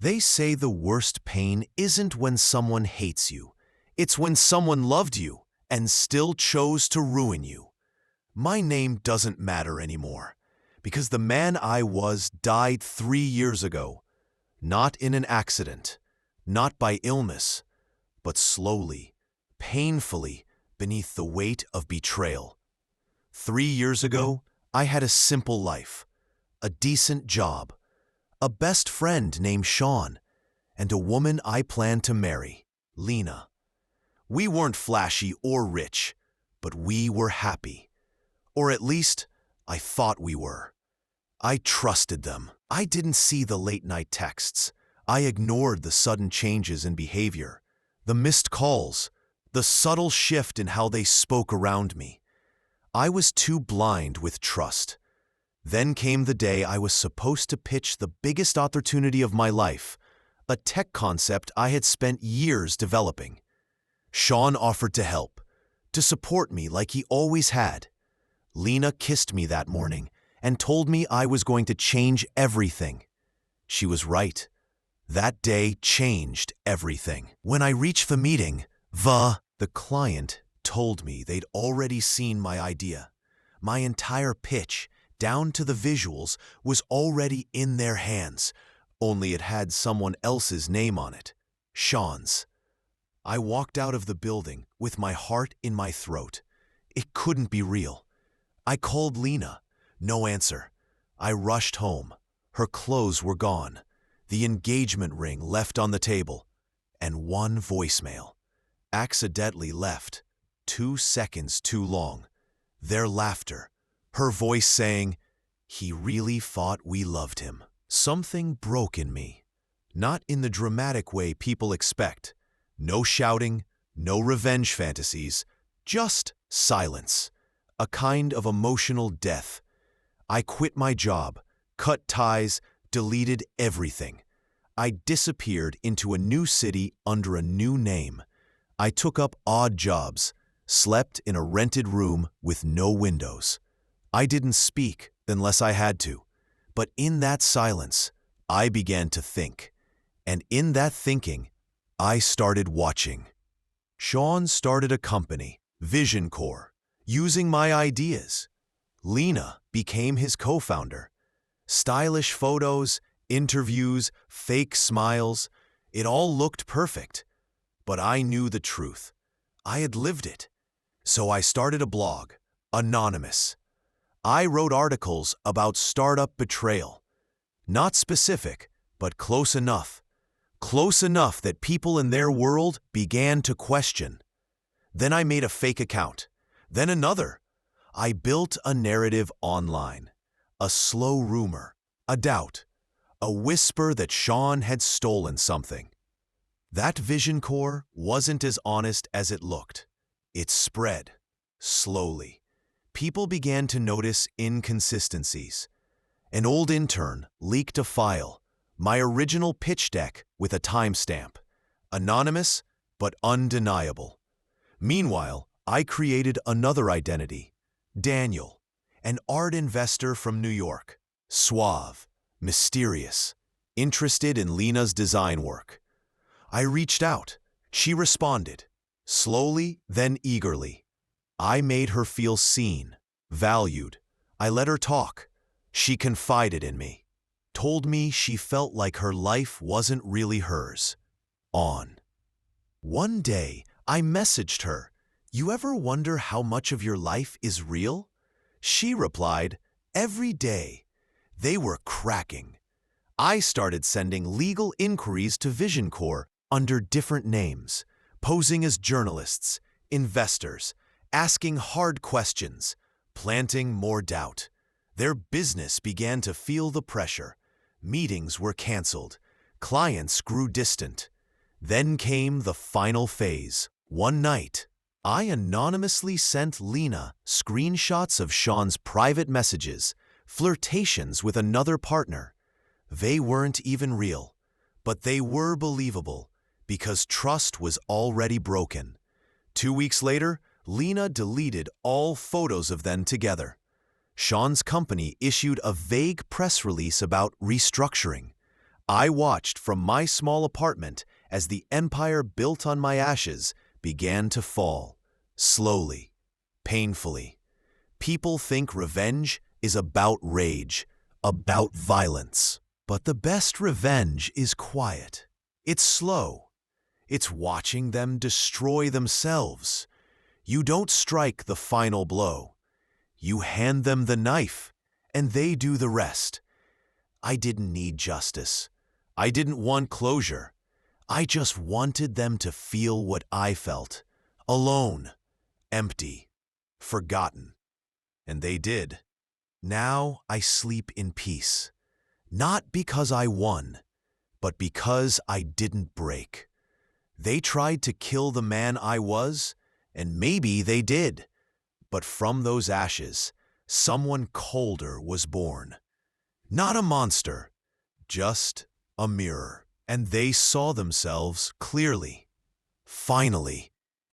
They say the worst pain isn't when someone hates you. It's when someone loved you and still chose to ruin you. My name doesn't matter anymore because the man I was died 3 years ago. Not in an accident, not by illness, but slowly, painfully, beneath the weight of betrayal. 3 years ago, I had a simple life, a decent job, a best friend named Sean, and a woman I planned to marry, Lena. We weren't flashy or rich, but we were happy. Or at least, I thought we were. I trusted them. I didn't see the late-night texts. I ignored the sudden changes in behavior, the missed calls, the subtle shift in how they spoke around me. I was too blind with trust. Then came the day I was supposed to pitch the biggest opportunity of my life, a tech concept I had spent years developing. Sean offered to help, to support me like he always had. Lena kissed me that morning and told me I was going to change everything. She was right. That day changed everything. When I reached the meeting, the client told me they'd already seen my idea. My entire pitch, down to the visuals, was already in their hands, only it had someone else's name on it, Sean's. I walked out of the building with my heart in my throat. It couldn't be real. I called Lena. No answer. I rushed home. Her clothes were gone, the engagement ring left on the table, and one voicemail. Accidentally left, 2 seconds too long. Their laughter, her voice saying, "He really thought we loved him." Something broke in me. Not in the dramatic way people expect. No shouting, no revenge fantasies, just silence. A kind of emotional death. I quit my job, cut ties, deleted everything. I disappeared into a new city under a new name. I took up odd jobs, slept in a rented room with no windows. I didn't speak unless I had to, but in that silence, I began to think. And in that thinking, I started watching. Sean started a company, Vision Core, using my ideas. Lena became his co-founder. Stylish photos, interviews, fake smiles, it all looked perfect. But I knew the truth. I had lived it. So I started a blog, anonymous. I wrote articles about startup betrayal. Not specific, but close enough. Close enough that people in their world began to question. Then I made a fake account. Then another. I built a narrative online. A slow rumor, a doubt, a whisper that Sean had stolen something. That Vision Core wasn't as honest as it looked. It spread, slowly. People began to notice inconsistencies. An old intern leaked a file, my original pitch deck with a timestamp, anonymous but undeniable. Meanwhile, I created another identity, Daniel, an art investor from New York, suave, mysterious, interested in Lena's design work. I reached out. She responded, slowly, then eagerly. I made her feel seen, valued. I let her talk. She confided in me, told me she felt like her life wasn't really hers. One day, I messaged her, "You ever wonder how much of your life is real?" She replied, "Every day." They were cracking. I started sending legal inquiries to Vision Core under different names, posing as journalists, investors, asking hard questions, planting more doubt. Their business began to feel the pressure. Meetings were canceled. Clients grew distant. Then came the final phase. One night, I anonymously sent Lena screenshots of Sean's private messages, flirtations with another partner. They weren't even real, but they were believable because trust was already broken. 2 weeks later, Lena deleted all photos of them together. Sean's company issued a vague press release about restructuring. I watched from my small apartment as the empire built on my ashes began to fall, slowly, painfully. People think revenge is about rage, about violence. But the best revenge is quiet. It's slow. It's watching them destroy themselves. You don't strike the final blow. You hand them the knife, and they do the rest. I didn't need justice. I didn't want closure. I just wanted them to feel what I felt. Alone, empty, forgotten. And they did. Now I sleep in peace. Not because I won, but because I didn't break. They tried to kill the man I was, and maybe they did. But from those ashes, someone colder was born. Not a monster, just a mirror. And they saw themselves clearly. Finally,